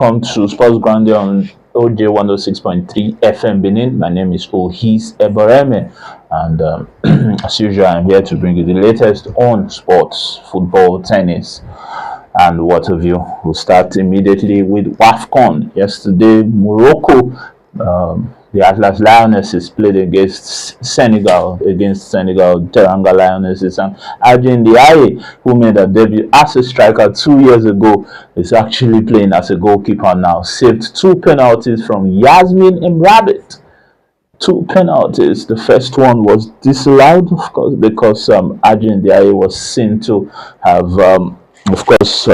Welcome to Sports Grandeur on OJ 106.3 FM Benin. My name is Ohis Eboreme, and as usual, I'm here to bring you the latest on sports, football, tennis, and what have you. We'll start immediately with WAFCON. Yesterday, Morocco, the Atlas Lionesses played against Senegal, Teranga Lionesses, and Adrien Diaye, who made a debut as a striker 2 years ago, is actually playing as a goalkeeper now. Saved two penalties from Yasmin Emrabit. Two penalties. The first one was disallowed, of course, because Adrien Diaye was seen to have,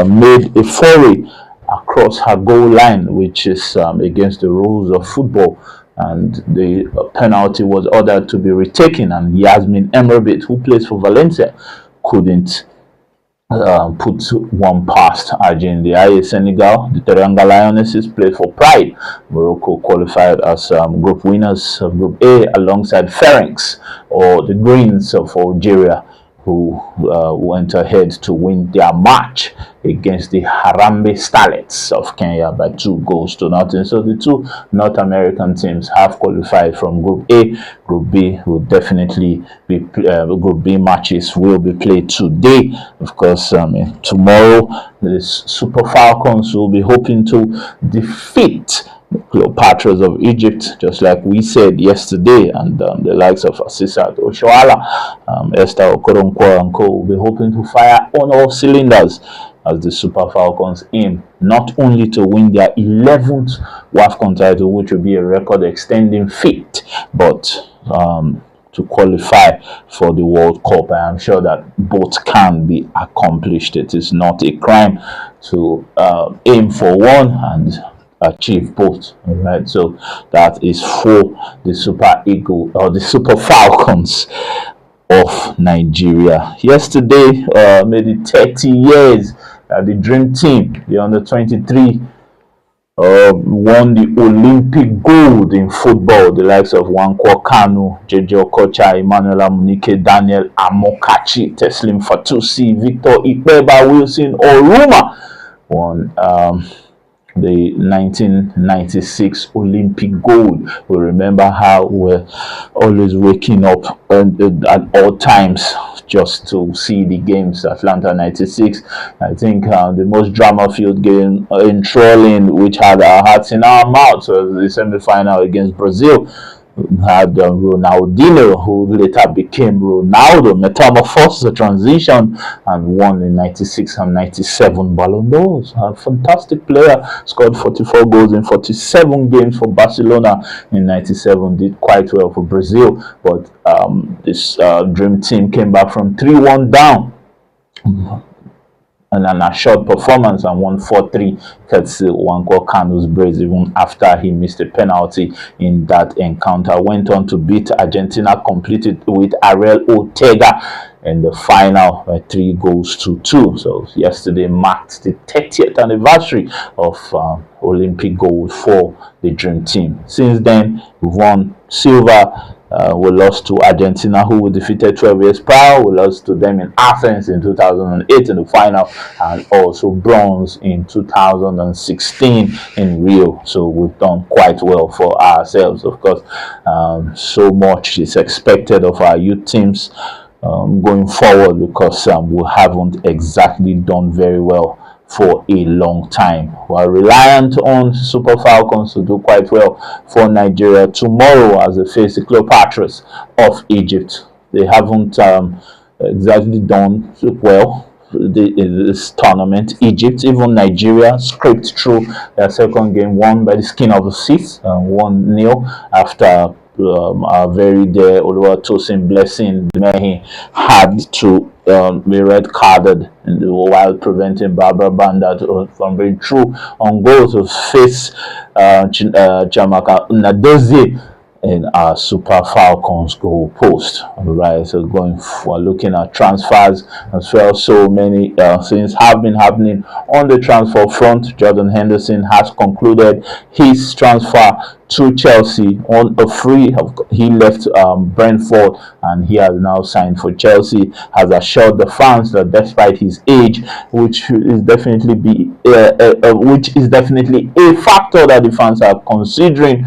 made a foray across her goal line, which is against the rules of football, and the penalty was ordered to be retaken, and Yasmin Emrabit, who plays for Valencia, couldn't put one past Adrien Diaye. Senegal, the Teranga Lionesses, played for Pride. Morocco qualified as group winners of Group A alongside Pharynx, or the Greens of Algeria, who went ahead to win their match against the Harambee Starlets of Kenya by 2-0. So the two North American teams have qualified from Group A. Group B will definitely be Group B matches will be played today. Of course, tomorrow the Super Falcons will be hoping to defeat Cleopatras of Egypt, just like we said yesterday, and the likes of Asisat Oshoala, Esther Okoronkwo and co will be hoping to fire on all cylinders as the Super Falcons aim not only to win their 11th WAFCON title, which will be a record-extending feat, but to qualify for the World Cup. I am sure that both can be accomplished. It is not a crime to aim for one and achieve both. All right, so that is for the Super Eagle or the Super Falcons of Nigeria. Yesterday made it 30 years the dream team, the under 23, won the Olympic gold in football. The likes of Nwankwo Kanu, JJ Okocha, Emmanuel Amunike, Daniel Amokachi, Teslim Fatusi, Victor Ikpeba, Wilson Oruma won the 1996 Olympic gold. We remember how we're always waking up at all times just to see the games. Atlanta 96, I think the most drama-filled game in trolling, which had our hearts in our mouths, was the semi-final against Brazil. Had Ronaldinho, who later became Ronaldo, metamorphosed the transition and won in 96 and 97 Ballon d'Ors. A fantastic player, scored 44 goals in 47 games for Barcelona in 97, did quite well for Brazil, but this dream team came back from 3-1 down and an assured performance and won 4-3 courtesy Nwankwo Kanu's brace, even after he missed a penalty in that encounter. Went on to beat Argentina, completed with Ariel Ortega in the final by 3-2. So yesterday marked the 30th anniversary of Olympic gold for the dream team. Since then, we've won silver. We lost to Argentina, who we defeated 12 years prior. We lost to them in Athens in 2008 in the final, and also bronze in 2016 in Rio. So we've done quite well for ourselves. Of course, so much is expected of our youth teams going forward, because we haven't exactly done very well for a long time. We are reliant on Super Falcons to do quite well for Nigeria tomorrow as they face the Cleopatras of Egypt. They haven't exactly done well in this tournament. Egypt, even Nigeria, scraped through their second game, won by the skin of the teeth, 1-0 after our very dear Oluwatosin Blessing Mehi had to be red carded while preventing Barbara Banda from being through on goal to face Chamaka Nadozie in our Super Falcons goal post. All right, so going for looking at transfers as well. So many things have been happening on the transfer front. Jordan Henderson has concluded his transfer to Chelsea on a free. He left Brentford and he has now signed for Chelsea. Has assured the fans that despite his age, which is definitely a factor that the fans are considering,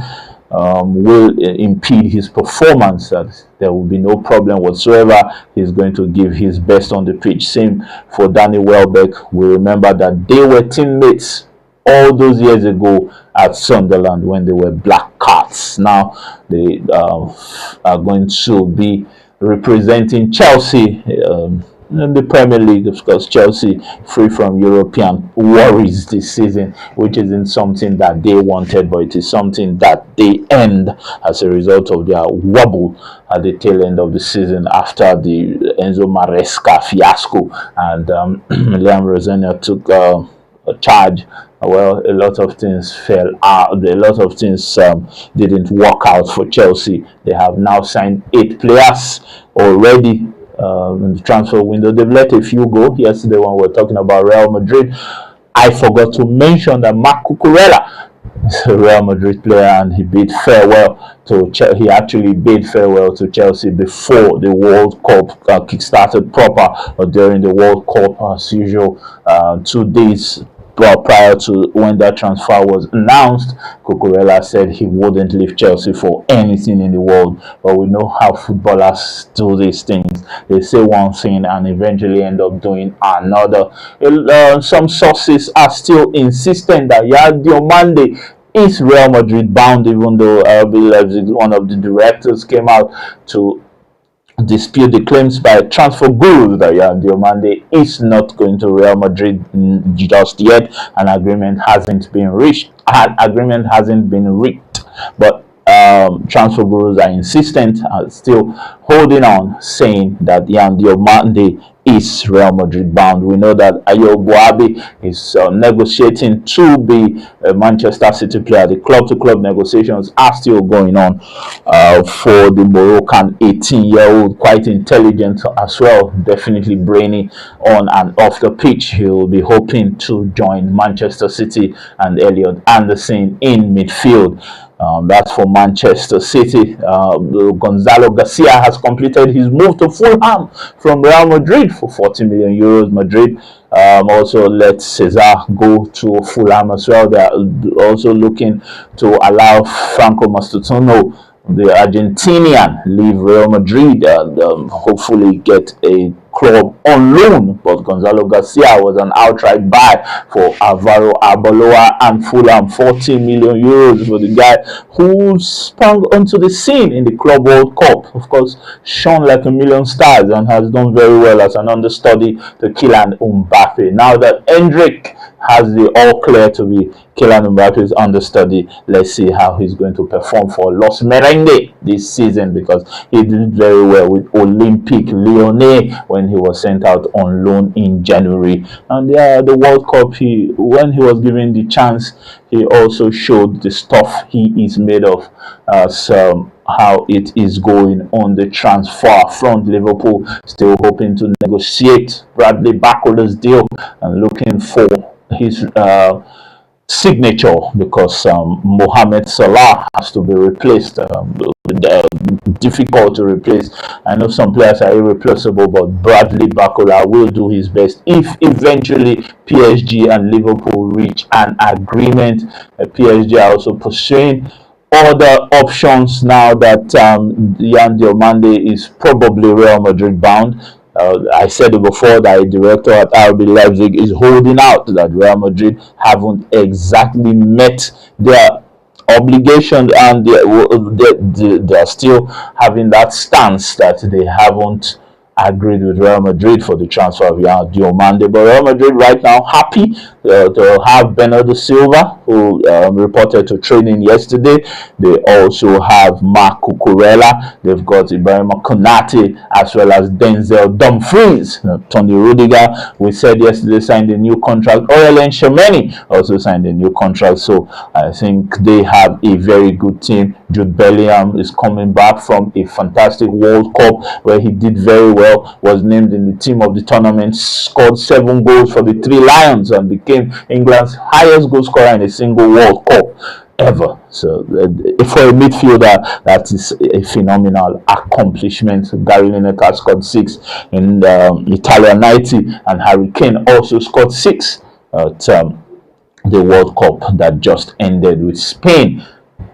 will impede his performance, that there will be no problem whatsoever. He's going to give his best on the pitch. Same for Danny Welbeck. We remember that they were teammates all those years ago at Sunderland when they were Black Cats. Now they are going to be representing Chelsea in the Premier League. Of course, Chelsea free from European worries this season, which isn't something that they wanted, but it is something that they earned as a result of their wobble at the tail end of the season after the Enzo Maresca fiasco, and Liam Rosenior took a charge. Well, a lot of things fell out. A lot of things didn't work out for Chelsea. They have now signed 8 players already in the transfer window. They've let a few go. Yesterday when we were talking about Real Madrid, I forgot to mention that Marc Cucurella is a Real Madrid player, and he bid farewell to he actually bid farewell to Chelsea before the World Cup kick-started proper, or during the World Cup as usual, 2 days prior to when that transfer was announced. Cucurella said he wouldn't leave Chelsea for anything in the world, but we know how footballers do these things. They say one thing and eventually end up doing another. Some sources are still insistent that Yaya Diomande is Real Madrid bound, even though RB Leipzig, one of the directors, came out to dispute the claims by transfer guru that Diomande is not going to Real Madrid just yet. An agreement hasn't been reached. But transfer gurus are insistent and still holding on, saying that Diomande is Real Madrid bound. We know that Ayo Boabi is negotiating to be a Manchester City player. The club-to-club negotiations are still going on for the Moroccan 18-year-old, quite intelligent as well, definitely brainy on and off the pitch. He will be hoping to join Manchester City and Elliot Anderson in midfield. That's for Manchester City. Gonzalo Garcia has completed his move to Fulham from Real Madrid for 40 million euros. Madrid also let Cesar go to Fulham as well. They are also looking to allow Franco Mastutono, the Argentinian, leave Real Madrid and hopefully get a club on loan. But Gonzalo Garcia was an outright buy for Alvaro Arbeloa and Fulham. 40 million euros for the guy who sprung onto the scene in the Club World Cup. Of course, shone like a million stars and has done very well as an understudy to Kylian Mbappe. Now that Endrick has the all clear to be Kylian Mbappe's understudy, let's see how he's going to perform for Los Merengue this season, because he did very well with Olympique Lyonnais when he was sent out on loan in January. And the World Cup, when he was given the chance, he also showed the stuff he is made of. How it is going on the transfer front. Liverpool still hoping to negotiate Bradley Barcola's deal and looking for his signature, because Mohamed Salah has to be replaced. Difficult to replace. I know some players are irreplaceable, but Bradley Barcola will do his best if eventually PSG and Liverpool reach an agreement. PSG are also pursuing other options now that Yan Diomande is probably Real Madrid bound. I said it before that a director at RB Leipzig is holding out that Real Madrid haven't exactly met their obligation, and they're still having that stance that they haven't agreed with Real Madrid for the transfer of Diomande. But Real Madrid right now happy. to have Bernardo Silva, who reported to training yesterday. They also have Mark Cucurella. They've got Ibrahim Konate, as well as Denzel Dumfries. Tony Rudiger, we said yesterday, signed a new contract. Aurelien Tchouameni also signed a new contract. So I think they have a very good team. Jude Bellingham is coming back from a fantastic World Cup where he did very well, was named in the team of the tournament, scored 7 goals for the Three Lions, and became England's highest goal scorer in a single World Cup ever. So for a midfielder, that is a phenomenal accomplishment. Gary Lineker scored 6 in Italia 90, and Harry Kane also scored 6 at the World Cup that just ended, with Spain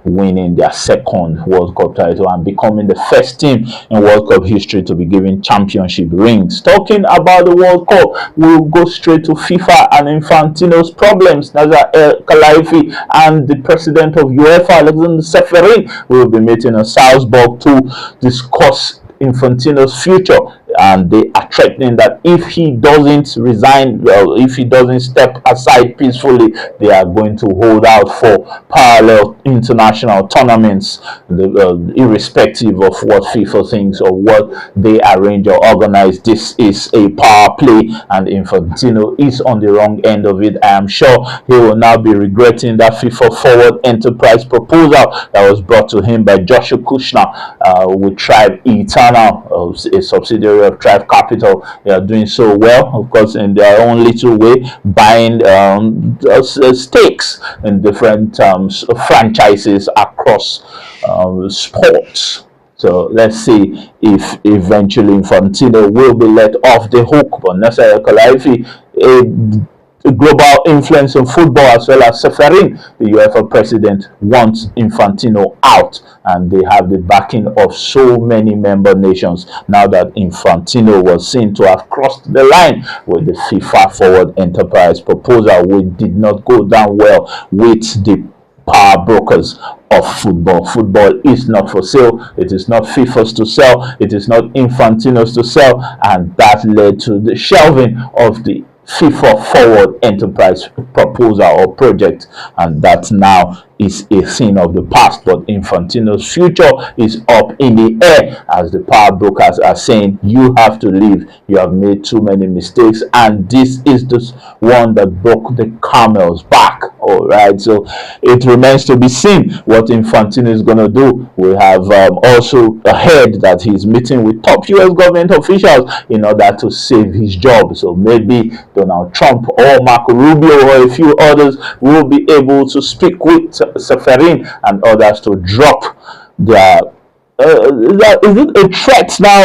winning their second World Cup title and becoming the first team in World Cup history to be given championship rings. Talking about the World Cup, we'll go straight to FIFA and Infantino's problems. Nazar El Khelaifi and the president of UEFA, Alexander Seferin, will be meeting in Salzburg to discuss Infantino's future, and they are threatening that if he doesn't resign, well, if he doesn't step aside peacefully, they are going to hold out for parallel international tournaments, irrespective of what FIFA thinks or what they arrange or organize. This is a power play, and Infantino is on the wrong end of it. I am sure he will now be regretting that FIFA Forward Enterprise proposal that was brought to him by Joshua Kushner with Tribe Eternal, a subsidiary of Tribe Capital. They are doing so well, of course, in their own little way, buying stakes in different franchises across sports. So let's see if eventually Infantino will be let off the hook. But Nasser El Khelaifi, a global influence in football, as well as Seferin, the UEFA president, wants Infantino out, and they have the backing of so many member nations now that Infantino was seen to have crossed the line with the FIFA Forward Enterprise proposal, which did not go down well with the power brokers of football. Football is not for sale. It is not FIFA's to sell. It is not Infantino's to sell, and that led to the shelving of the FIFA Forward Enterprise proposal or project, and that now is a thing of the past. But Infantino's future is up in the air, as the power brokers are saying, you have to leave, you have made too many mistakes, and this is the one that broke the camel's back. All right, so it remains to be seen what Infantino is going to do. We have also heard that he's meeting with top US government officials in order to save his job. So maybe Donald Trump or Marco Rubio or a few others will be able to speak with Seferin and others to drop their is it a threat now,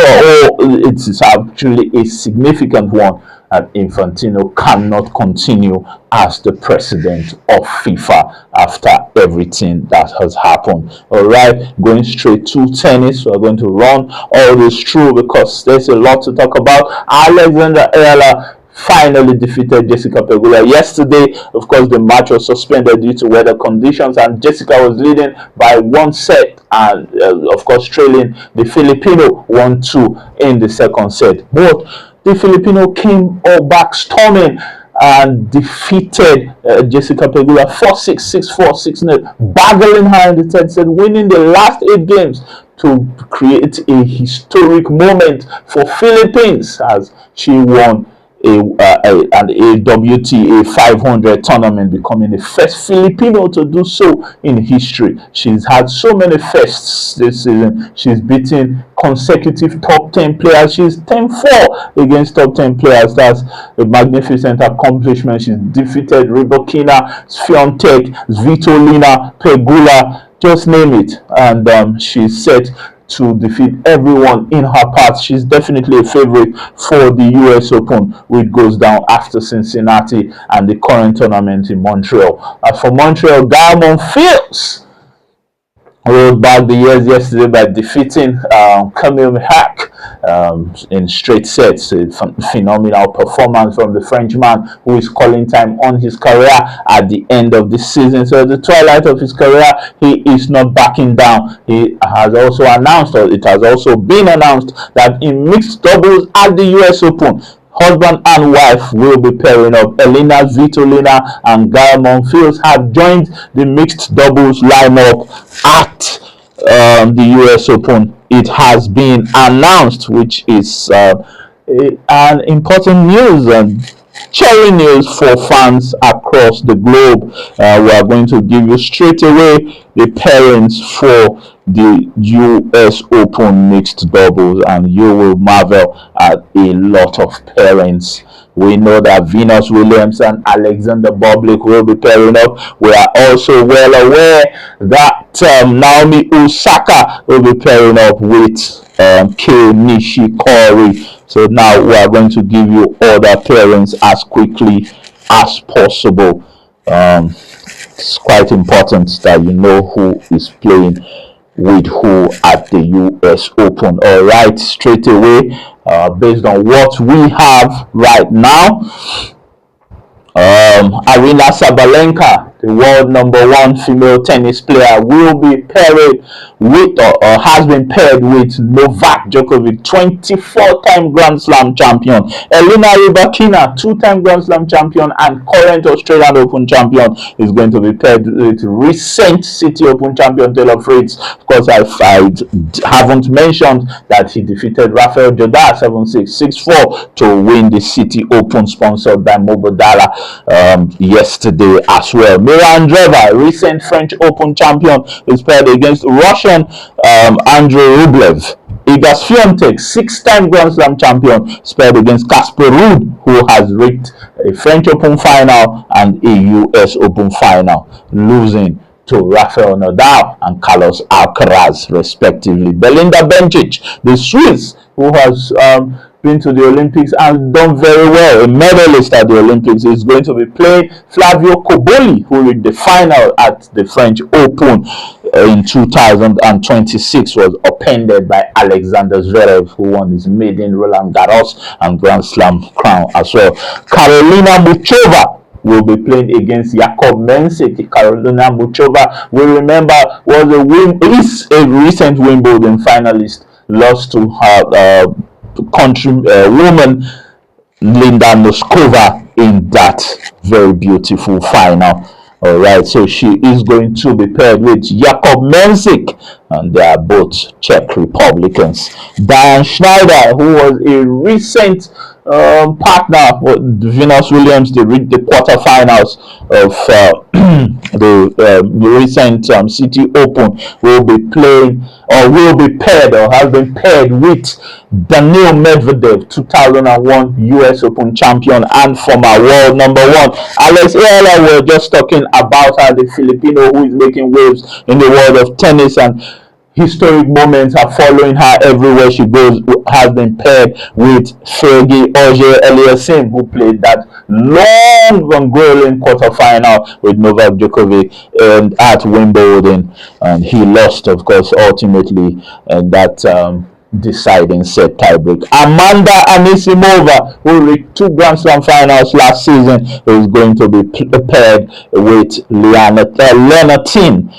or it is actually a significant one, that Infantino cannot continue as the president of FIFA after everything that has happened. All right, going straight to tennis. We're going to run all this through because there's a lot to talk about. Alexander Erla finally defeated Jessica Pegula yesterday. Of course, the match was suspended due to weather conditions, and Jessica was leading by 1 set, and of course trailing the Filipino 1-2 in the second set. But the Filipino came all back storming and defeated Jessica Pegula 4-6, 6-4, 6-0, battling her in the third set, winning the last 8 games to create a historic moment for Philippines as she won an AWTA 500 tournament, becoming the first Filipino to do so in history. She's had so many firsts this season. She's beaten consecutive top 10 players. She's 10-4 against top 10 players. That's a magnificent accomplishment. She's defeated Rybakina, Swiatek, Svitolina, Pegula, just name it, and she's set to defeat everyone in her path. She's definitely a favorite for the US Open, which goes down after Cincinnati and the current tournament in Montreal. As for Montreal, Gael Monfils rolled back the years yesterday by defeating Camille Hack in straight sets. A phenomenal performance from the Frenchman, who is calling time on his career at the end of the season. So at the twilight of his career, he is not backing down. He has also announced, or it has also been announced, that in mixed doubles at the US Open, husband and wife will be pairing up. Elina Svitolina and Gael Monfils have joined the mixed doubles lineup at the US Open. It has been announced, which is an important news and cherry news for fans across the globe. We are going to give you straight away the pairings for the US Open mixed doubles, and you will marvel at a lot of pairings. We know that Venus Williams and Alexander Bublik will be pairing up. We are also well aware that Naomi Osaka will be pairing up with Kei Nishikori. So now we are going to give you other pairings as quickly as possible. It's quite important that you know who is playing with who at the US Open. All right, straight away, based on what we have right now, Aryna Sabalenka, the world #1 female tennis player, will be paired with or has been paired with Novak Djokovic, 24-time Grand Slam champion. Elena Rybakina, 2-time Grand Slam champion and current Australian Open champion, is going to be paired with recent City Open champion Taylor Fritz. Of course, I haven't mentioned that he defeated Rafael Nadal 7-6, 6-4 to win the City Open sponsored by Mubadala yesterday as well. Mira Andreeva, recent French Open champion, is paired against Russian Andrei Rublev. Iga Swiatek, 6-time Grand Slam champion, is paired against Casper Ruud, who has reached a French Open final and a US Open final, losing to Rafael Nadal and Carlos Alcaraz respectively. Belinda Bencic, the Swiss, who has been to the Olympics and done very well, a medalist at the Olympics, is going to be playing Flavio Cobolli, who reached the final at the French Open in 2026, was upended by Alexander Zverev, who won his maiden Roland Garros and Grand Slam crown as well. Karolina Muchova will be playing against Jakub Mensik. Karolina Muchova, we remember, is a recent Wimbledon finalist, lost to her countrywoman Linda Noskova in that very beautiful final. All right, so she is going to be paired with Jakub Mensik, and they are both Czech Republicans. Diane Schneider, who was a recent partner with Venus Williams, they reached the quarterfinals of the recent City Open, will be playing or will be paired or has been paired with Daniil Medvedev, 2001 US Open champion and former world #1. Alex Ayala, we're just talking about her, the Filipino who is making waves in the world of tennis, and historic moments are following her everywhere she goes, has been paired with Sergey Auger-Aliassime, who played that long and grueling quarterfinal with Novak Djokovic at Wimbledon, and he lost, of course, ultimately, and that deciding set tiebreak. Amanda Anisimova, who reached 2 Grand Slam finals last season, is going to be paired with Lena Tin.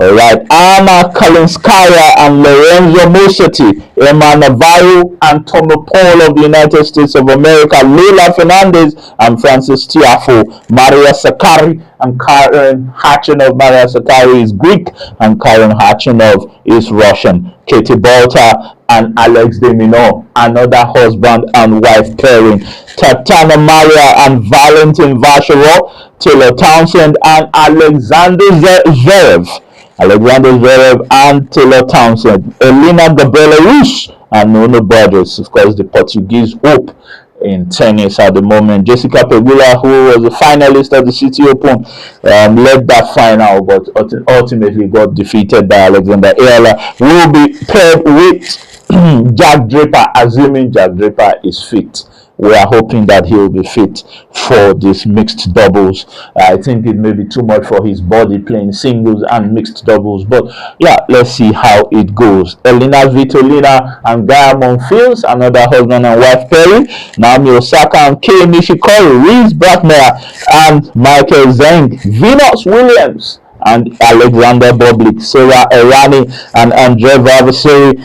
All right, Anna Kalinskaya and Lorenzo Musetti, Emma Navarro and Tomo Paul of the United States of America, Leila Fernandez and Francis Tiafoe, Maria Sakkari and Karen Khachanov. Maria Sakkari is Greek and Karen Khachanov is Russian. Katie Bolter and Alex de Minaur, another husband and wife pairing. Tatiana Maria and Valentin Vacherov, Taylor Townsend and Alexander Zverev. Alexander Zverev and Taylor Townsend. Elena de Belarus and Nuno Borges, of course, the Portuguese hope in tennis at the moment. Jessica Pegula, who was a finalist at the City Open, led that final but ultimately got defeated by Alexander Ayala, will be paired with Jack Draper, assuming Jack Draper is fit. We are hoping that he will be fit for this mixed doubles. I think it may be too much for his body playing singles and mixed doubles, but yeah, let's see how it goes. Elina Svitolina and Gael Monfils, another husband and wife pairing. Naomi Osaka and Kei Nishikori, Reese Brackmeyer and Michael Zeng. Venus Williams and Alexander Bublik, Sarah Errani and Andrei Vavasiri,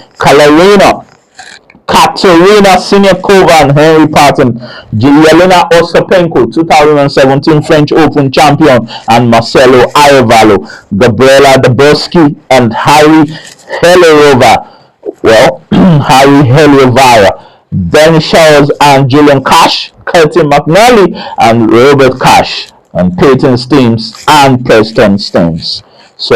Katerina Siniakova and Henry Patton, Jelena Ostapenko, 2017 French Open champion, and Marcelo Arevalo, Gabriela Dabrowski, and Harry Hellerova. Well, Harry Hellerova, Ben Charles and Julian Cash, Curtin McNally and Robert Cash, and Peyton Steams and Preston Steams. So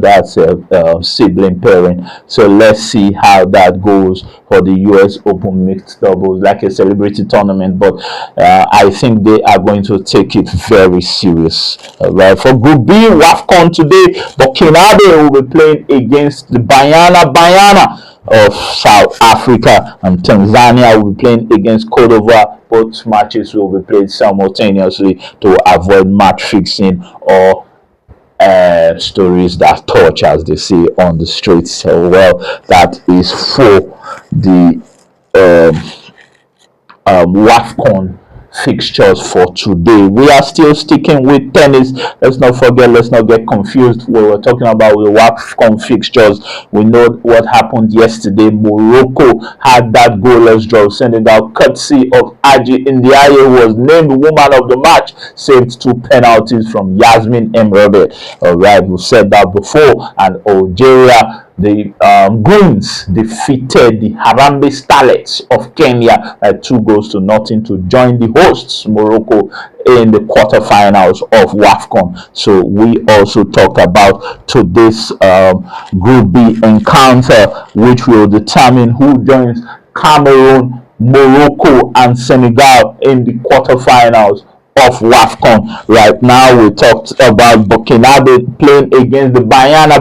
that's a sibling pairing. So let's see how that goes for the US Open mixed doubles, like a celebrity tournament. But I think they are going to take it very serious. Right, for Group B, WAFCON today, Burkina will be playing against the Bayana of South Africa, and Tanzania will be playing against Cote d'Ivoire. Both matches will be played simultaneously to avoid match fixing or stories that touch, as they say on the streets. So, well, that is for the WAFCON fixtures for today. We are still sticking with tennis. Let's not forget, let's not get confused. We were talking about the WAFCON fixtures. We know what happened yesterday. Morocco had that goalless draw. Senegal, courtesy of Aji Ndiaye, who was named woman of the match, saved 2 penalties from Yasmin Emrebe. All right, we said that before. And Algeria, the Greens defeated the Harambee Starlets of Kenya by 2-0 to join the hosts Morocco in the quarterfinals of WAFCON. So we also talked about today's Group B encounter, which will determine who joins Cameroon, Morocco, and Senegal in the quarterfinals of WAFCON. Right now, we talked about Burkina playing against the Bayana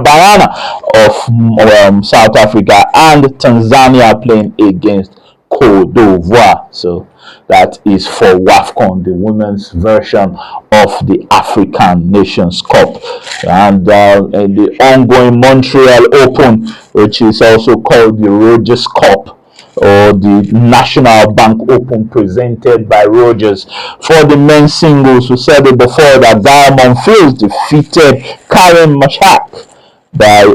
of South Africa, and Tanzania playing against Cote d'Ivoire. So that is for WAFCON, the women's version of the African Nations Cup. And in the ongoing Montreal Open, which is also called the Rogers Cup, or the National Bank Open, presented by Rogers. For the men's singles, we said it before that Guy Monfils defeated Karen Machak by,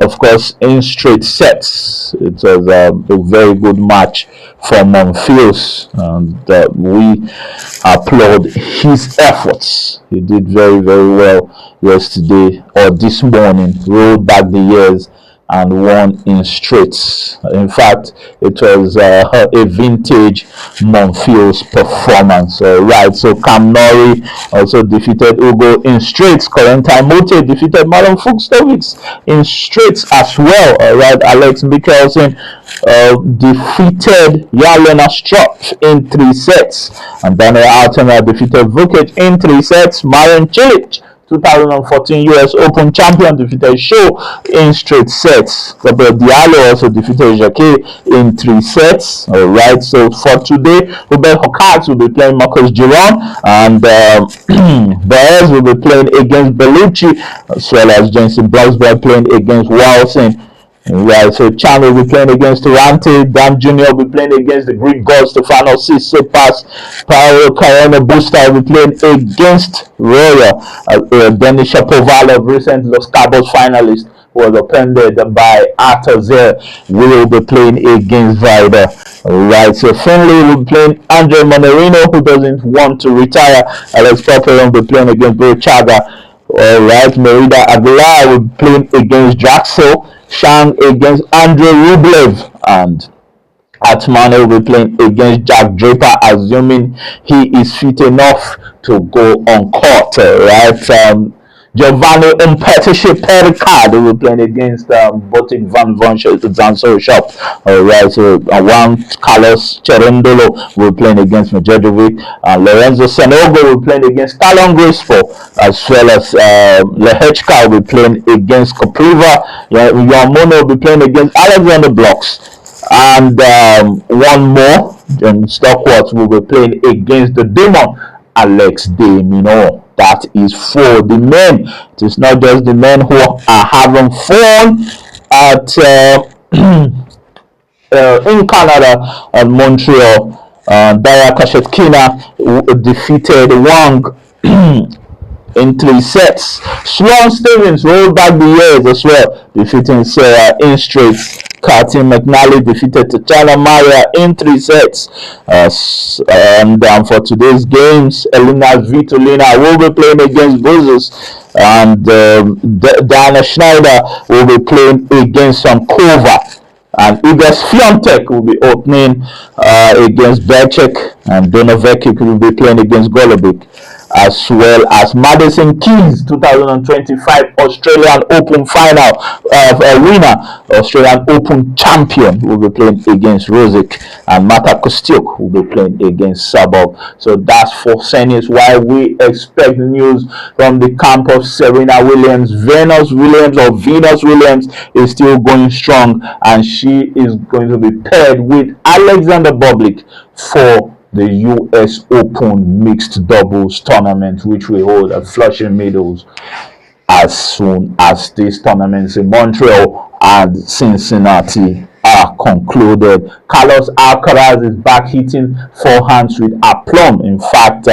of course, in straight sets. It was a very good match for Monfils, and we applaud his efforts. He did very, very well yesterday, or this morning, rolled back the years and won in straights. In fact, it was a vintage Monfils performance. Right, so Cam Nori also defeated Ugo in straights. Corentin Mote defeated Marlon Fuchstovitz in straights as well. Right, Alex Mikkelsen defeated Yalena Strupp in 3 sets. And Daniel Altena defeated Vukic in 3 sets. Marian Cilic, 2014 US Open champion, defeated Shaw in straight sets. Gabriel Diallo also defeated Jacquet in 3 sets. All right, so for today, Robert Hokats will be playing Marcus Giron, and Baez will be playing against Bellucci, as well as Jensen Bloxberg playing against Wilson. Right, so Chan will be playing against Durante, Dan Jr. will be playing against the Greek god Stefanos Tsitsipas, Paolo Carreño Busta will be playing against Roya, Denis Shapovalov, recent Los Cabos finalist, who was appended by Arthur Zell, will be playing against Vida. Right, so Finley will be playing Andre Monerino, who doesn't want to retire. Alex Popperon will be playing against Bro Chaga. All right, Merida Aguilar will be playing against Draxel. Shang against Andrei Rublev, and Atman will be playing against Jack Draper, assuming he is fit enough to go on court. Right, Giovanni Umpetisci Pericard will be playing against Botic Van Zansorshop. Alright, so Juan Carlos Cherundolo will be playing against Medjedovic. Lorenzo Sanogo will be playing in Stalon Grispo, as well as Lehechka will be playing against Kopriva. Yamono will be playing against Alexander Blocks. And one more, John Stockwart will be playing against the Demon, Alex De Minaur. That is for the men. It is not just the men who are having fun at in Canada and Montreal. Daya Kashetkina defeated Wang in 3 sets. Sloan Stevens rolled back the years as well, defeating Sarah in straight. Carty McNally defeated Tatiana Maria in 3 sets. And for today's games, Elena Vitolina will be playing against Bozos, and Diana Schneider will be playing against Sankova. And Igas Fiontek will be opening against Berchek, and Donovekic will be playing against Golubic, as well as Madison Keys 2025 Australian Open final winner, Australian Open champion, will be playing against Rosic, and Mata Kostiuk will be playing against Sabov. So that's for tennis. Why we expect news from the camp of Serena Williams. Venus Williams is still going strong, and she is going to be paired with Alexander Bublik for the US Open mixed doubles tournament, which we hold at Flushing Meadows as soon as these tournaments in Montreal and Cincinnati are concluded. Carlos Alcaraz is back hitting forehands with aplomb. In fact,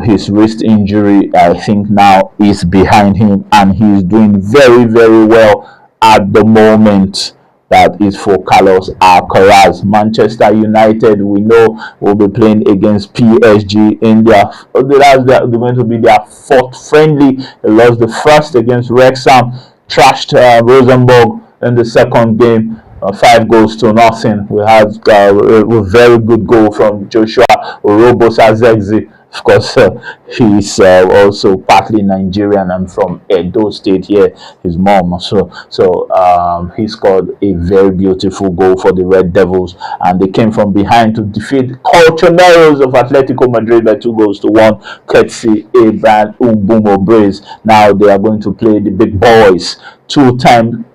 his wrist injury, I think, now is behind him, and he's doing very, very well at the moment. That is for Carlos Alcaraz. Manchester United, we know, will be playing against PSG in they're going to be their fourth friendly. They lost the first against Wrexham, trashed Rosenborg in the second game, 5-0. We had a very good goal from Joshua Orobosazegzi. Of course, he's also partly Nigerian and from Edo State here, his mom. So he scored a very beautiful goal for the Red Devils, and they came from behind to defeat Colchoneros of Atletico Madrid by 2-1, courtesy Abraham Umbumo Brace. Now they are going to play the big boys, two-time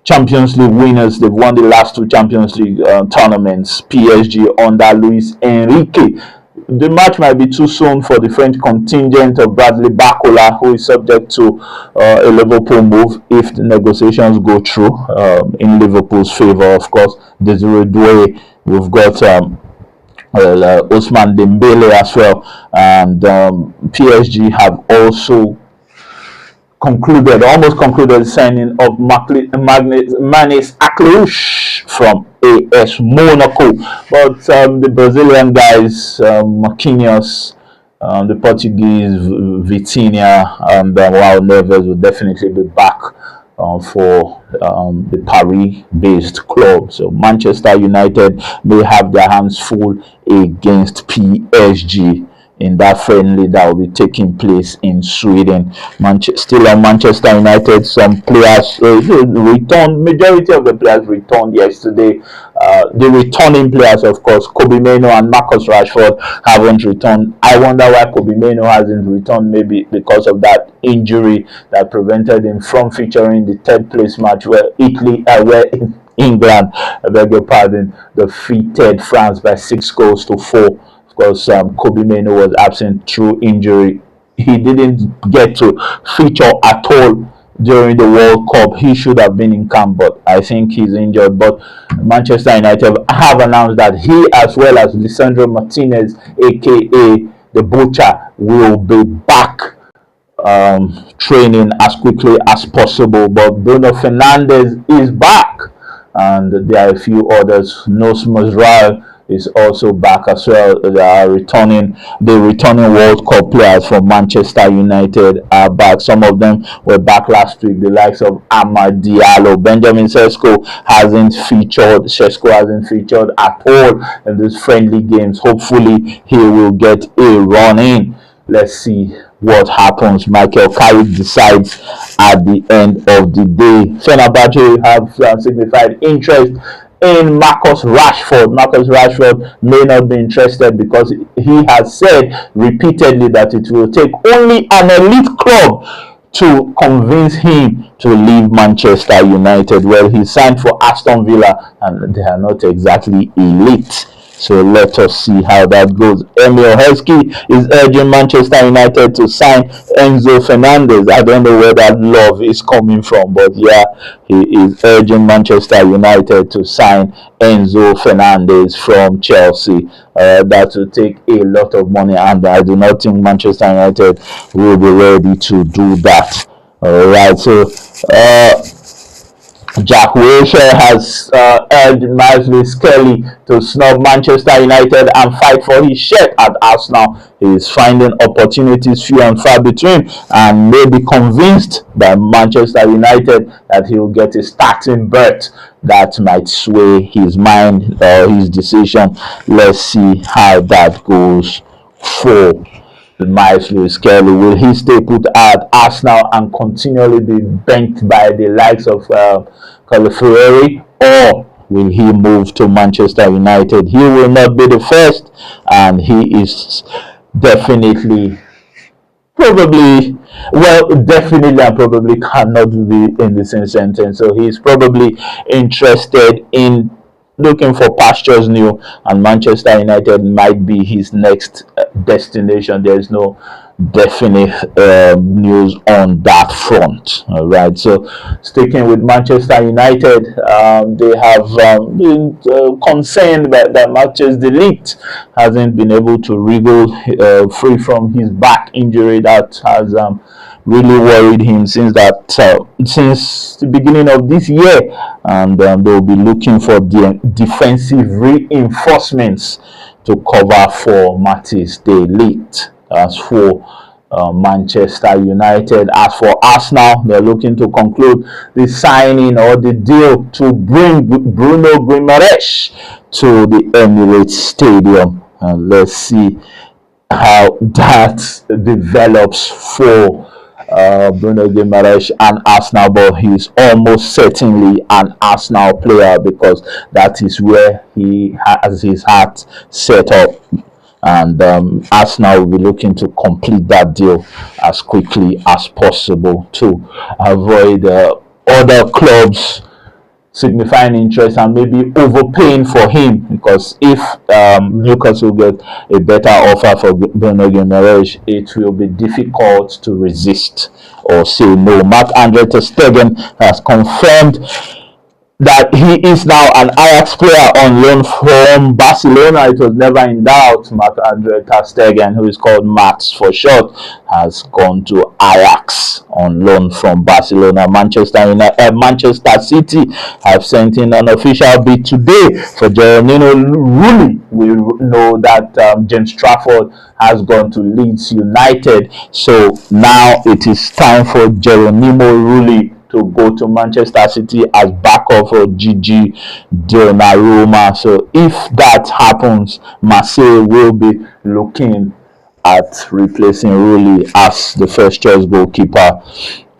Champions League winners. They've won the last two Champions League tournaments, PSG under Luis Enrique. The match might be too soon for the French contingent of Bradley Barcola, who is subject to a Liverpool move if the negotiations go through in Liverpool's favour. Of course, Desiree Doué, we've got Ousmane Dembele as well, and PSG have also almost concluded the signing of Manis Aklouche from AS Monaco. But the Brazilian guys, Marquinhos, the Portuguese Vitinha, and João Neves will definitely be back for the Paris-based club. So Manchester United may have their hands full against PSG in that friendly that will be taking place in Sweden. Still on Manchester United, some players returned. Majority of the players returned yesterday. The returning players, of course, Kobe Mainoo and Marcus Rashford haven't returned. I wonder why Kobe Mainoo hasn't returned. Maybe because of that injury that prevented him from featuring the third place match where England, I beg your pardon, defeated France by 6-4. Because Kobe Mainoo was absent through injury. He didn't get to feature at all during the World Cup. He should have been in camp, but I think he's injured. But Manchester United have announced that he, as well as Lisandro Martinez, aka the Butcher, will be back training as quickly as possible. But Bruno Fernandes is back, and there are a few others. Nos Mosral is also back as well. They are the returning World Cup players from Manchester United are back. Some of them were back last week, the likes of Amad Diallo. Benjamin Sesko hasn't featured at all in these friendly games. Hopefully he will get a run in. Let's see what happens. Michael Carrick decides at the end of the day. Fenerbahce have signified interest in Marcus Rashford. Marcus Rashford may not be interested because he has said repeatedly that it will take only an elite club to convince him to leave Manchester United. Well, he signed for Aston Villa and they are not exactly elite. So let us see how that goes. Emil Heskey is urging Manchester United to sign Enzo Fernandez. I don't know where that love is coming from, but yeah, he is urging Manchester United to sign Enzo Fernandez from Chelsea. That will take a lot of money, and I do not think Manchester United will be ready to do that. Alright, so Jack Wilshere has urged Miles Kelly to snub Manchester United and fight for his shirt at Arsenal. He is finding opportunities few and far between and may be convinced by Manchester United that he will get a starting berth. That might sway his mind or his decision. Let's see how that goes for Miles Kelly. Will he stay put at Arsenal and continually be benched by the likes of Calafiori, or will he move to Manchester United? He will not be the first, and he is definitely, probably, well, definitely and probably cannot be in the same sentence. So he's probably interested in looking for pastures new, and Manchester United might be his next destination. There is no definite news on that front. All right, so sticking with Manchester United, they have been concerned that Matches Delete hasn't been able to wriggle free from his back injury that has really worried him since the beginning of this year, and they'll be looking for the defensive reinforcements to cover for Matches Delete. As for Manchester United, as for Arsenal, they're looking to conclude the signing or the deal to bring Bruno Guimaraes to the Emirates Stadium. Let's see how that develops for Bruno Guimaraes and Arsenal, but he's almost certainly an Arsenal player because that is where he has his heart set up. And Arsenal will be looking to complete that deal as quickly as possible to avoid other clubs signifying interest and maybe overpaying for him, because if Newcastle get a better offer for Bruno Guimaraes, it will be difficult to resist or say no. Marc-Andre ter Stegen has confirmed that he is now an Ajax player on loan from Barcelona. It was never in doubt. Marc-Andre ter Stegen, who is called Max for short, has gone to Ajax on loan from Barcelona. Manchester City have sent in an official bid today for Geronimo Rulli. We know that James Trafford has gone to Leeds United, so now it is time for Geronimo Rulli to go to Manchester City as backup for Gigi Donnarumma. So if that happens, Marseille will be looking at replacing Rulli as the first choice goalkeeper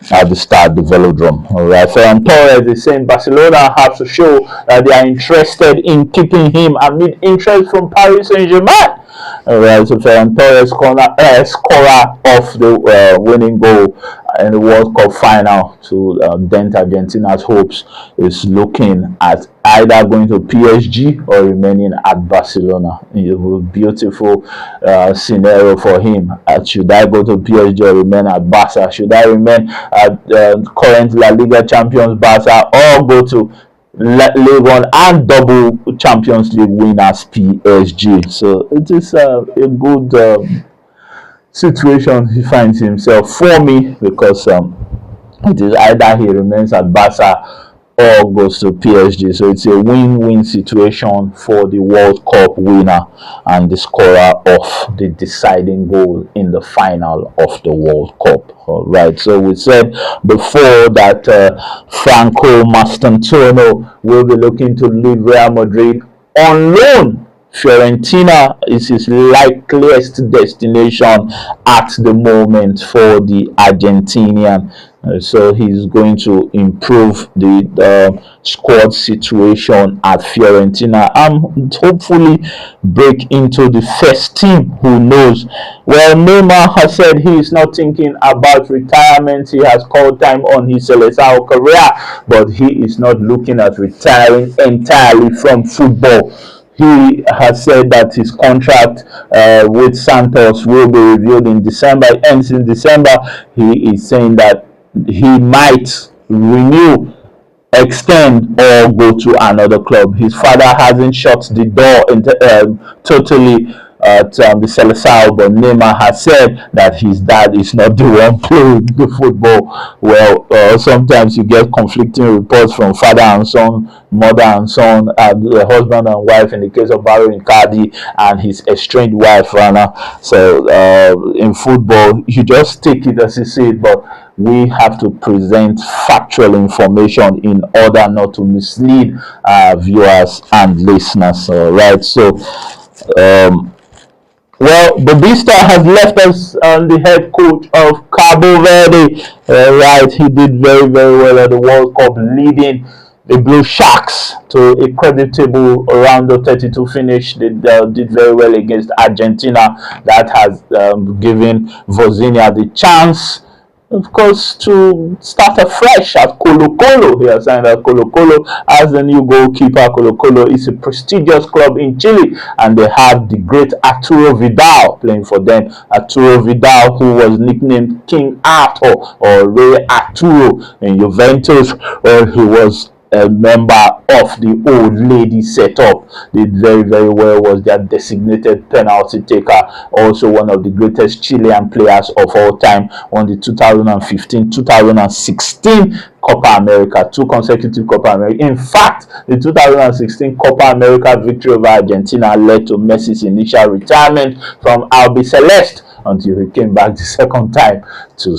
at the start the Velodrome. All right, Ferran Torres is saying Barcelona have to show that they are interested in keeping him amid interest from Paris Saint-Germain. All right, so Ferran Torres, scorer of the winning goal in the World Cup final to dent Argentina's hopes, is looking at either going to PSG or remaining at Barcelona. It will be a beautiful scenario for him. Should I go to PSG or remain at Barca? Should I remain at current La Liga champions Barca, or go to League One and double Champions League winners PSG? So it is a good situation he finds himself for me, because it is either he remains at Barca or goes to PSG. So it's a win-win situation for the World Cup winner and the scorer of the deciding goal in the final of the World Cup. All right, so we said before that Franco Mastantuono will be looking to leave Real Madrid on loan. Fiorentina is his likeliest destination at the moment for the Argentinian. So he's going to improve the squad situation at Fiorentina and hopefully break into the first team. Who knows? Well, Neymar has said he is not thinking about retirement. He has called time on his Seleção career, but he is not looking at retiring entirely from football. He has said that his contract with Santos will be reviewed in December. It ends in December. He is saying that he might renew, extend, or go to another club. His father hasn't shut the door totally at the Seleção, but Neymar has said that his dad is not the one playing the football. Well, sometimes you get conflicting reports from father and son, mother and son, and the husband and wife in the case of Barrow Icardi and his estranged wife, Rana. So in football, you just take it as you see it, but we have to present factual information in order not to mislead viewers and listeners. All right, so well, Babista has left us on the head coach of Cabo Verde. Right, he did very, very well at the World Cup, leading the Blue Sharks to a creditable round of 32 finish. They did very well against Argentina. That has given Vozinha the chance, of course, to start afresh at Colo Colo. He has signed at Colo Colo as the new goalkeeper. Colo Colo is a prestigious club in Chile, and they have the great Arturo Vidal playing for them. Arturo Vidal, who was nicknamed King Arthur or Rey Arturo in Juventus, where he was a member of the old lady setup. Did very, very well, was their designated penalty taker. Also one of the greatest Chilean players of all time. Won the 2015-2016 Copa America, 2 consecutive Copa America. In fact, the 2016 Copa America victory over Argentina led to Messi's initial retirement from Albiceleste until he came back the second time to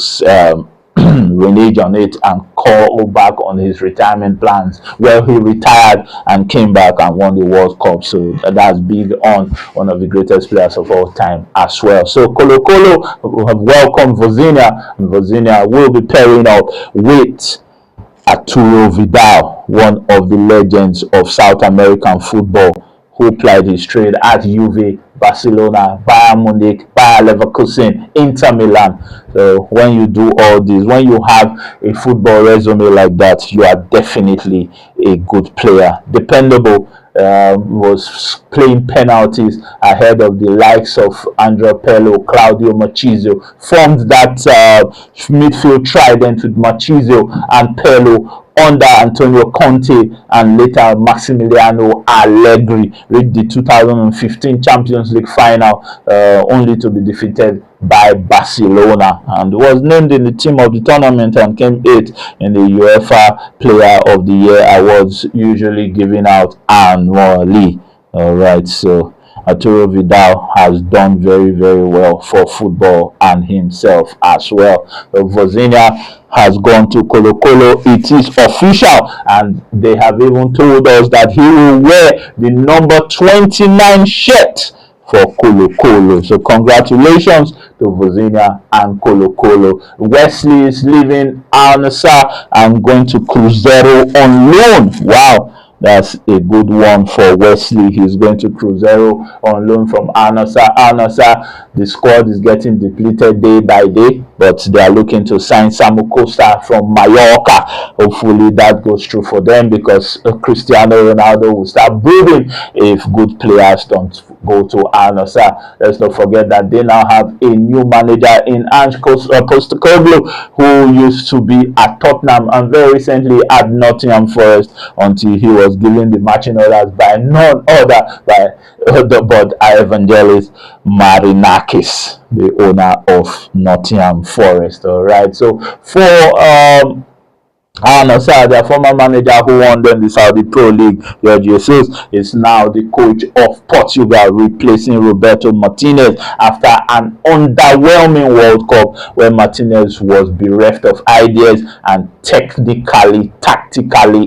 renege on it and call back on his retirement plans. Well, he retired and came back and won the World Cup, so that's big on one of the greatest players of all time as well. So Colo Colo have welcomed Vozinha, and Vozinha will be pairing up with Arturo Vidal, one of the legends of South American football, who plied his trade at Juve, Barcelona, Bayern Munich, Bayer Leverkusen, Inter Milan. So when you do all this, when you have a football resume like that, you are definitely a good player. Dependable, was playing penalties ahead of the likes of Andrea Pirlo, Claudio Marchisio, formed that midfield trident with Marchisio and Pirlo under Antonio Conte and later Massimiliano Allegri. Reached the 2015 Champions League final only to be defeated by Barcelona, and was named in the team of the tournament and came 8th in the UEFA Player of the Year awards usually given out annually. All right, so Arturo Vidal has done very, very well for football and himself as well. Vozinha has gone to Colo Colo. It is official, and they have even told us that he will wear the number 29 shirt for Colo Colo. So congratulations to Vozinha and Colo Colo. Wesley is leaving Al Nassr and going to Cruzeiro on loan. Wow, that's a good one for Wesley. He's going to Cruzeiro on loan from Al Nassr. Al Nassr, the squad is getting depleted day by day, but they are looking to sign Samu Costa from Mallorca. Hopefully that goes through for them, because Cristiano Ronaldo will start brooding if good players don't go to Al Nassr. Let's not forget that they now have a new manager in Ange Postecoglou, who used to be at Tottenham and very recently at Nottingham Forest, until he was given the marching orders by none other but Evangelos Marinakis, the owner of Nottingham Forest. All right, so for Al Nassr, their former manager who won them the Saudi Pro League, Jorge Jesus, is now the coach of Portugal, replacing Roberto Martinez after an underwhelming World Cup where Martinez was bereft of ideas and tactically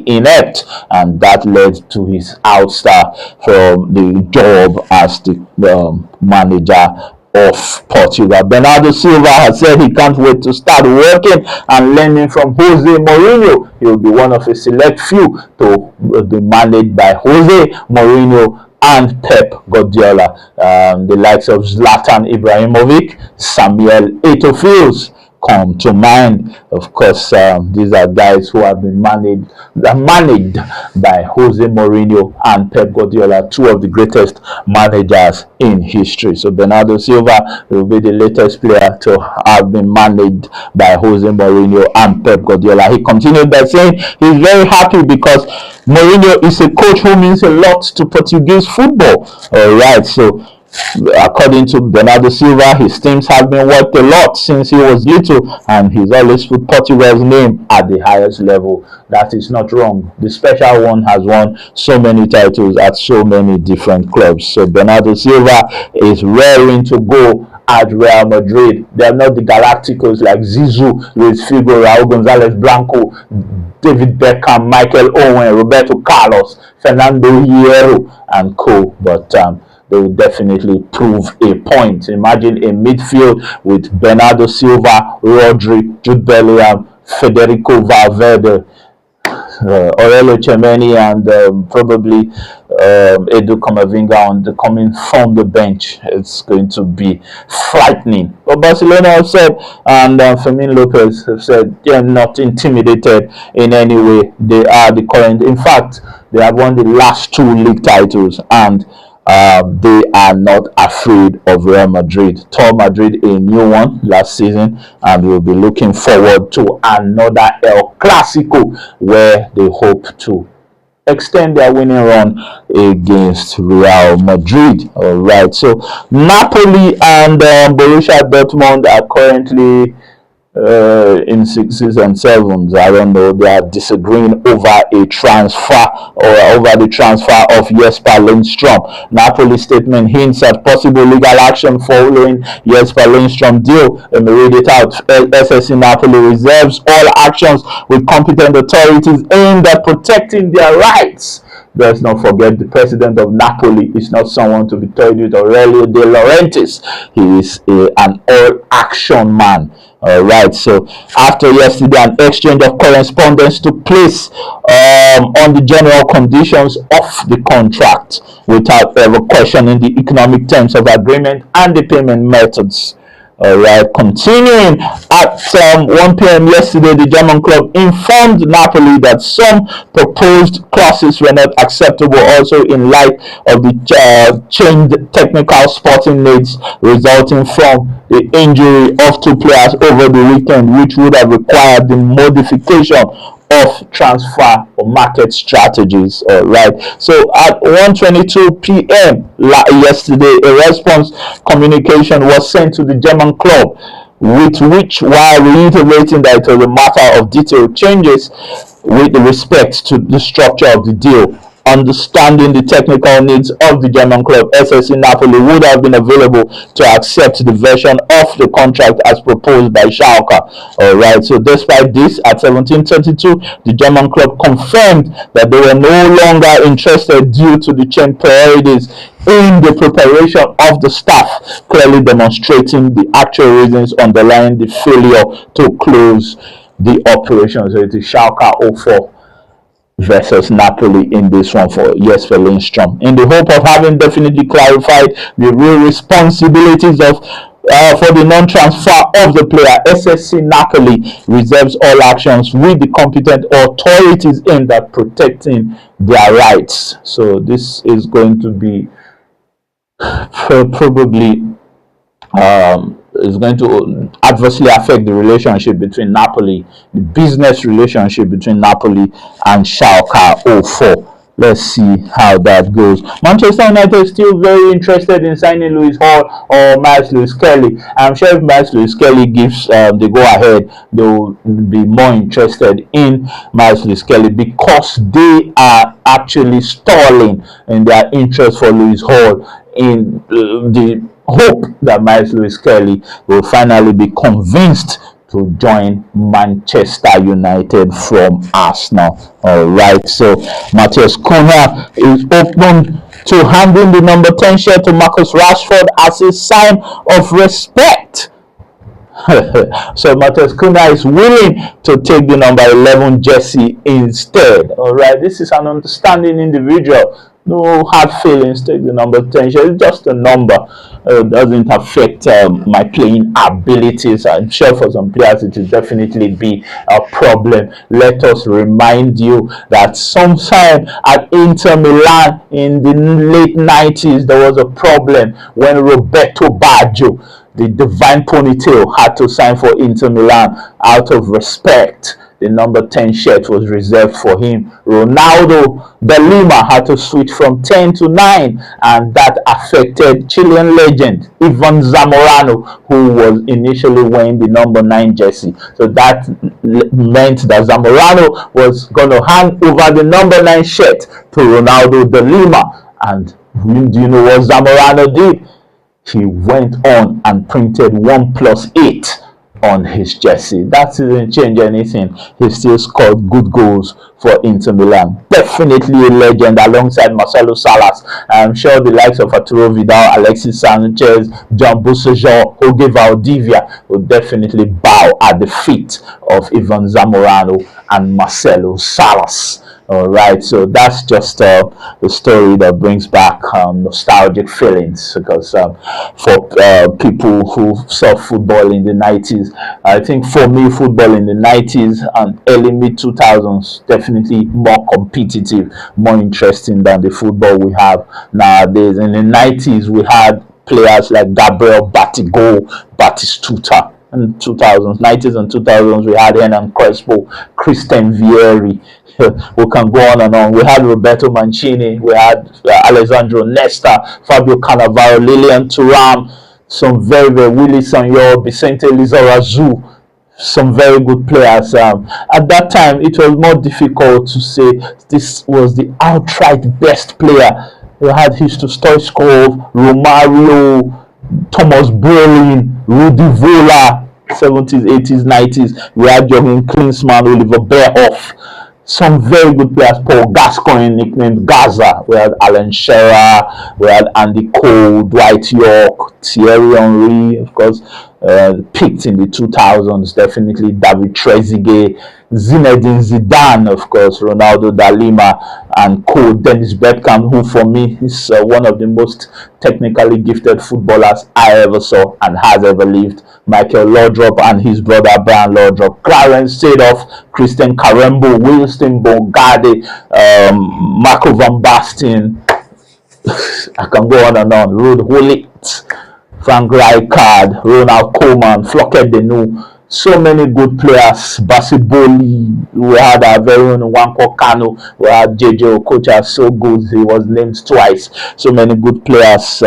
inept, and that led to his ouster from the job as the manager of Portugal. Bernardo Silva has said he can't wait to start working and learning from Jose Mourinho. He will be one of a select few to be managed by Jose Mourinho and Pep Guardiola. The likes of Zlatan Ibrahimovic, Samuel Eto'o come to mind. Of course, these are guys who have been managed by Jose Mourinho and Pep Guardiola, two of the greatest managers in history. So Bernardo Silva will be the latest player to have been managed by Jose Mourinho and Pep Guardiola. He continued by saying he's very happy because Mourinho is a coach who means a lot to Portuguese football. All right, so According to Bernardo Silva, his teams have been worked a lot since he was little, and he's always put Portugal's name at the highest level. That is not wrong. The special one has won so many titles at so many different clubs. So Bernardo Silva is raring to go at Real Madrid. They are not the Galacticos like Zizou, Luis Figo, Raul Gonzalez Blanco, David Beckham, Michael Owen, Roberto Carlos, Fernando Hierro, and co. But they will definitely prove a point. Imagine a midfield with Bernardo Silva, Rodri, Jude Bellingham, Federico Valverde, Aurelio Tchouameni, and probably Edu Camavinga coming from the bench. It's going to be frightening. But Barcelona have said, and Fermin Lopez have said, they are not intimidated in any way. They are the current. In fact, they have won the last 2 league titles, and they are not afraid of Real Madrid. Tore Madrid a new one last season, and we'll be looking forward to another El Clasico where they hope to extend their winning run against Real Madrid. All right, so Napoli and Borussia Dortmund are currently in 6s and 7s. I don't know. They are disagreeing over a transfer, or over the transfer of Jesper Lindstrom. Napoli statement hints at possible legal action following Jesper Lindstrom deal. Let me read it out. SSC Napoli reserves all actions with competent authorities aimed at protecting their rights. Let's not forget, the president of Napoli is not someone to be toyed with. Aurelio De Laurentiis, he is an all-action man. All right, so after yesterday, an exchange of correspondence took place on the general conditions of the contract, without ever questioning the economic terms of agreement and the payment methods. All right, continuing at 1 p.m. yesterday, the German club informed Napoli that some proposed clauses were not acceptable, also in light of the changed technical sporting needs resulting from the injury of 2 players over the weekend, which would have required the modification of transfer or market strategies. All right, so at 1:22 p.m. yesterday, a response communication was sent to the German club, with which, while reiterating that it was a matter of detailed changes with respect to the structure of the deal, understanding the technical needs of the German club, SSC Napoli would have been available to accept the version of the contract as proposed by Schalke. All right, so despite this, at 17:32, the German club confirmed that they were no longer interested due to the change priorities in the preparation of the staff, clearly demonstrating the actual reasons underlying the failure to close the operation. So it is Schalke 04 versus Napoli in this one for Jesper Lindstrom, in the hope of having definitely clarified the real responsibilities of for the non-transfer of the player. SSC Napoli reserves all actions with the competent authorities aimed at protecting their rights. So this is going to be probably is going to adversely affect the relationship between Napoli, the business relationship between Napoli and Schalke 04. Let's see how that goes. Manchester United is still very interested in signing Lewis Hall or Miles Lewis Kelly. I'm sure if Miles Lewis Kelly gives the go-ahead, they will be more interested in Miles Lewis Kelly, because they are actually stalling in their interest for Lewis Hall, in the hope that Miles Lewis Kelly will finally be convinced to join Manchester United from Arsenal. All right, so Matheus Cunha is open to handing the number 10 shirt to Marcus Rashford as a sign of respect. So Matheus Cunha is willing to take the number 11 jersey instead. All right, this is an understanding individual. No hard feelings. Take the number 10 shirt. It's just a number. It doesn't affect my playing abilities. I'm sure for some players it will definitely be a problem. Let us remind you that sometime at Inter Milan in the late 90s, there was a problem when Roberto Baggio the divine ponytail had to sign for Inter Milan out of respect. The number 10 shirt was reserved for him. Ronaldo de Lima had to switch from 10 to 9, and that affected Chilean legend Ivan Zamorano, who was initially wearing the number 9 jersey. So that meant that Zamorano was going to hand over the number 9 shirt to Ronaldo de Lima. And do you know what Zamorano did? He went on and printed 1+8 on his jersey. That didn't change anything. He still scored good goals for Inter Milan. Definitely a legend alongside Marcelo Salas. I'm sure the likes of Arturo Vidal, Alexis Sanchez, John Bussejo, Jorge Valdivia will definitely bow at the feet of Ivan Zamorano and Marcelo Salas. All right, so that's just the story that brings back nostalgic feelings, because for people who saw football in the 90s, I think for me, football in the 90s and early mid 2000s definitely more competitive, more interesting than the football we have nowadays. In the 90s, we had players like Gabriel Batistuta. In 2000s, 90s and 2000s, we had Hernan Crespo, Christian Vieri. We can go on and on. We had Roberto Mancini, we had Alessandro Nesta, Fabio Cannavaro, Lilian Thuram, some very Willy Sagnol, Vicente Lizarazu, some very good players. At that time, it was more difficult to say this was the outright best player. We had Hristo Stoichkov, Romario, Thomas Brolin, Rudi Vola, 70s, 80s, 90s. We had Jürgen Klinsmann, Oliver Bierhoff. Some very good players. Paul Gascoigne, nicknamed Gaza. We had Alan Shearer. We had Andy Cole, Dwight York, Thierry Henry, of course, picked in the 2000s. Definitely David Trezeguet, Zinedine Zidane, of course, Ronaldo da Lima, and co Dennis Bergkamp, who for me is one of the most technically gifted footballers I ever saw and has ever lived. Michael Laudrup and his brother Brian Laudrup, Clarence Seedorf, Christian Karembo, Wilson Bogarde, Marco van Basten. I can go on and on. Ruud Gullit, Frank Rijkaard, Ronald Koeman, Floket Denu. So many good players. Basiboli, we had our very own Nwankwo Kanu, we had JJ Okocha, so good, he was named twice. So many good players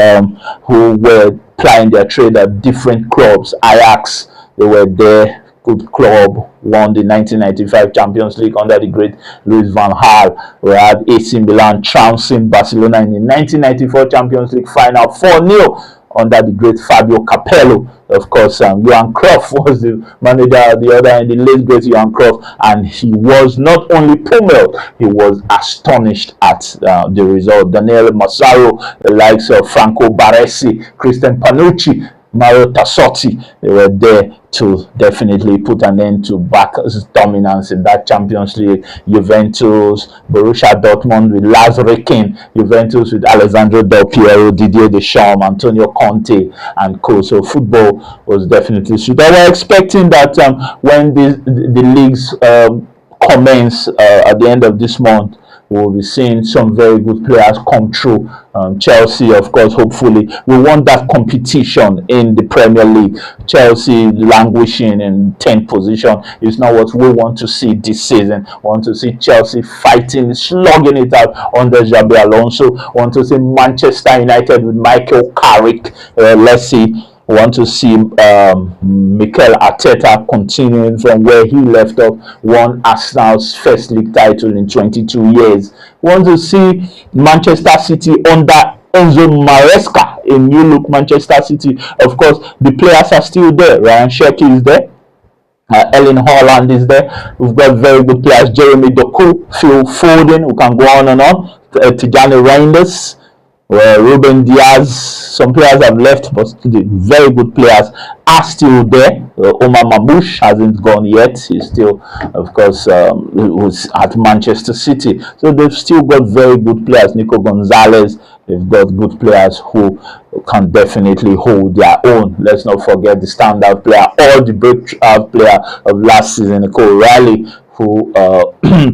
who were plying their trade at different clubs. Ajax, they were there, good club, won the 1995 Champions League under the great Louis van Gaal. We had AC Milan trouncing Barcelona in the 1994 Champions League final 4-0 under the great Fabio Capello. Of course, Johan Cruyff was the manager at the other end, the late great Johan Cruyff, and he was not only pummeled, he was astonished at the result. Daniele Massaro, the likes of Franco Baresi, Christian Panucci, Mario Tassotti, they were there to definitely put an end to Barca's dominance in that Champions League. Juventus, Borussia Dortmund with Lars Ricken, Juventus with Alessandro Del Piero, Didier Deschamps, Antonio Conte, and co. So football was definitely sweet. I was expecting that when the leagues commence at the end of this month, we'll be seeing some very good players come through. Chelsea, of course, hopefully. We want that competition in the Premier League. Chelsea languishing in 10th position is not what we want to see this season. We want to see Chelsea fighting, slugging it out under Xabi Alonso. We want to see Manchester United with Michael Carrick. Let's see. We want to see Mikel Arteta continuing from where he left off, won Arsenal's first league title in 22 years. We want to see Manchester City under Enzo Maresca, a new look Manchester City. Of course, the players are still there. Ryan Cherki is there. Erling Haaland is there. We've got very good players. Jeremy Doku, Phil Foden, who can go on and on. Tijani Reinders. Ruben Diaz, some players have left, but the very good players are still there. Omar Mamouche hasn't gone yet. He's still, of course, was at Manchester City. So they've still got very good players. Nico Gonzalez. They've got good players who can definitely hold their own. Let's not forget the standout player or the breakout player of last season, Nico Riley, who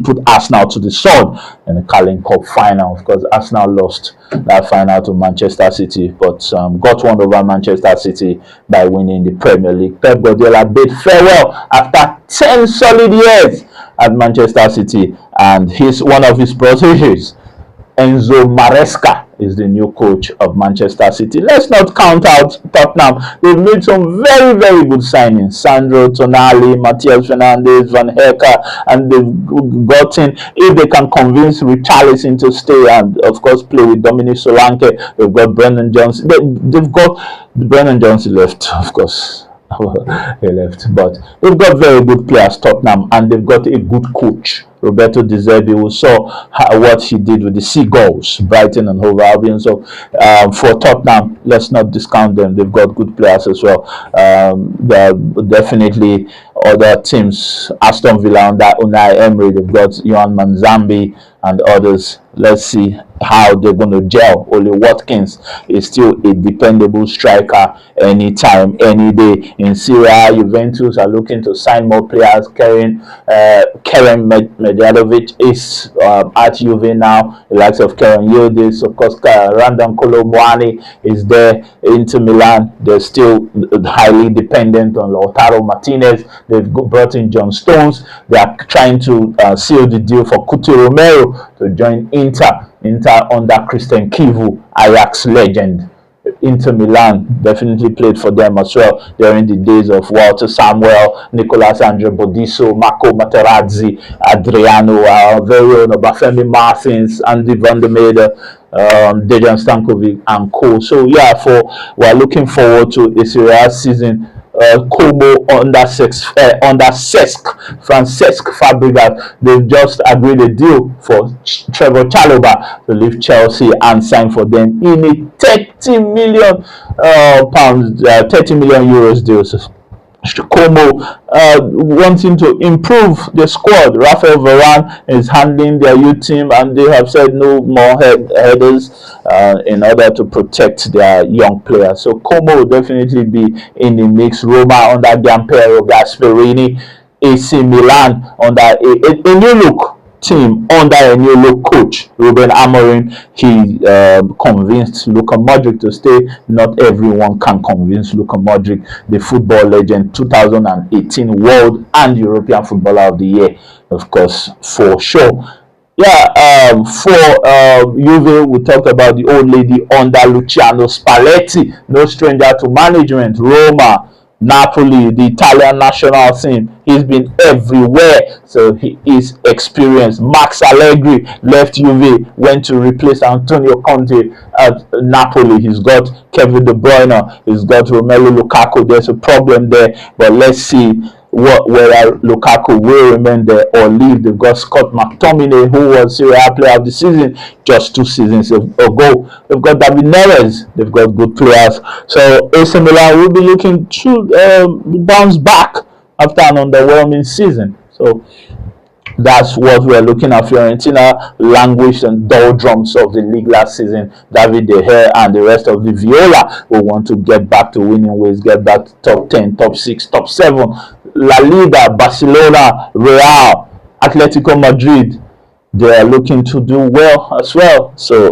put Arsenal to the sword in the Carling Cup final. Of course, Arsenal lost that final to Manchester City, but got one over Manchester City by winning the Premier League. Pep Guardiola bid farewell after 10 solid years at Manchester City, and one of his proteges, Enzo Maresca, is the new coach of Manchester City. Let's not count out Tottenham. They've made some very, very good signings. Sandro Tonali, Matthias Fernandes, Van Hecke, and they've gotten, if they can convince Richarlison to stay and, of course, play with Dominic Solanke, they've got Brennan Johnson. They've got Brennan Johnson left, of course. He left, but they've got very good players, Tottenham, and they've got a good coach, Roberto De Zerbi. We saw what he did with the Seagulls, Brighton and Hove Albion. So for Tottenham, let's not discount them. They've got good players as well. There are definitely other teams, Aston Villa under Unai Emery. They've got Yohan Manzambi and others. Let's see how they're going to gel. Oli Watkins is still a dependable striker anytime, any day. In Syria, Juventus are looking to sign more players. Kerem Medjanovic is at Juve now. The likes of Kerem Yildiz, of course, Randon Kolo Muani is there. Inter Milan, they're still highly dependent on Lautaro Martinez. They've brought in John Stones. They are trying to seal the deal for Couto Romero to join Inter under Christian Kivu, Ajax legend. Inter Milan definitely played for them as well during the days of Walter Samuel, Nicolas Andre Bodiso, Marco Materazzi, Adriano, our very own Obafemi Martins, Andy van der Meijden, Dejan Stankovic and co. So yeah, we're looking forward to a serious season. Como under Cesc Fabregas, they've just agreed a deal for Trevor Chalobah to leave Chelsea and sign for them in a 30 million pounds, 30 million euros deal. Como wanting to improve the squad. Rafael Varane is handling their youth team, and they have said no more headers in order to protect their young players. So Como will definitely be in the mix. Roma under Gianpiero Gasperini, AC Milan under a new look team under a new look coach, Ruben Amorim. He convinced Luka Modric to stay. Not everyone can convince Luka Modric, the football legend, 2018 World and European Footballer of the Year, of course, for sure. Yeah, for Juve, we talked about the old lady under Luciano Spalletti, no stranger to management. Roma, Napoli, the Italian national team. He's been everywhere, so he is experienced. Max Allegri left Juve, went to replace Antonio Conte at Napoli. He's got Kevin De Bruyne, he's got Romelu Lukaku. There's a problem there, but let's see whether Lukaku will remain there or leave. They've got Scott McTominay, who was Serie A Player of the Season just 2 seasons ago. They've got David Neres. They've got good players. So AC Milan will be looking to bounce back after an underwhelming season. So that's what we're looking at. Fiorentina languished and doldrums of the league last season. David De Gea and the rest of the Viola will want to get back to winning ways, get back to top 10, top 6, top 7. La Liga, Barcelona, Real, Atletico Madrid, they are looking to do well as well. So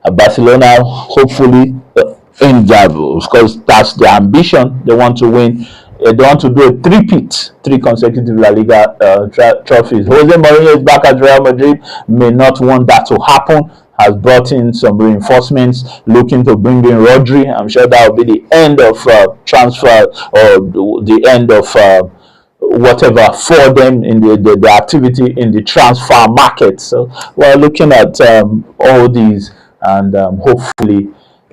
Barcelona hopefully in that, because that's their ambition. They want to win. They want to do a three-peat, 3 consecutive La Liga trophies. Jose Mourinho is back at Real Madrid. May not want that to happen. Has brought in some reinforcements, looking to bring in Rodri. I'm sure that will be the end of transfer, or the end of whatever for them in the activity in the transfer market. So we're looking at all these, and hopefully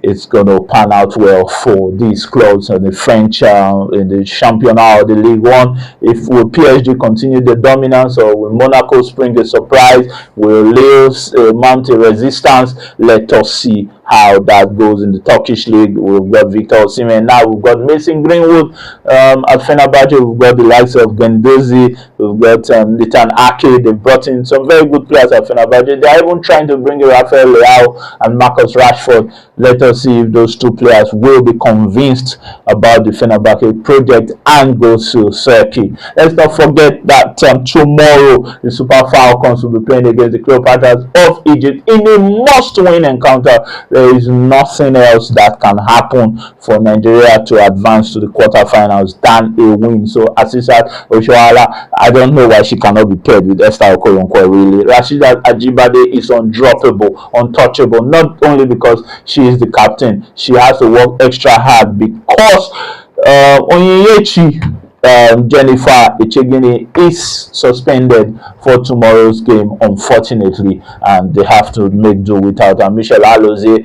it's going to pan out well for these clubs in the French, in the Championnat or the Ligue 1. If will PSG continue the dominance, or will Monaco spring a surprise? Will Lille mount a resistance? Let us see how that goes in the Turkish league. We've got Victor Osimhen. Now we've got Mason Greenwood at Fenerbahce. We've got the likes of Gendozi. We've got Nathan Ake. They've brought in some very good players at Fenerbahce. They're even trying to bring in Rafael Leao and Marcus Rashford. Let us see if those two players will be convinced about the Fenerbahce project and go to Turkey. Let's not forget that tomorrow the Super Falcons will be playing against the Cleopatras of Egypt in a must-win encounter. There is nothing else that can happen for Nigeria to advance to the quarterfinals than a win. So Asisat Oshoala, I don't know why she cannot be paired with Esther Okoyonkwo. Really, Rasheedat Ajibade is undroppable, untouchable. Not only because she is the captain, she has to work extra hard because Onyechi Jennifer Echegini is suspended for tomorrow's game, unfortunately, and they have to make do without her. Michelle Alozie,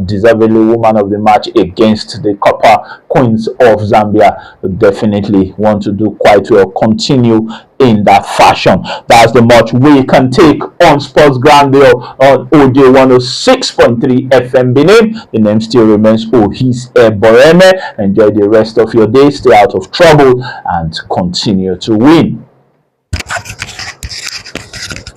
deservedly woman of the match against the Copper Queens of Zambia, definitely want to do quite well, continue in that fashion. That's the much we can take on Sports Grandeur on OJ 106.3 FM Benin. The name still remains Ohis Eboreme. Enjoy the rest of your day, stay out of trouble, and continue to win.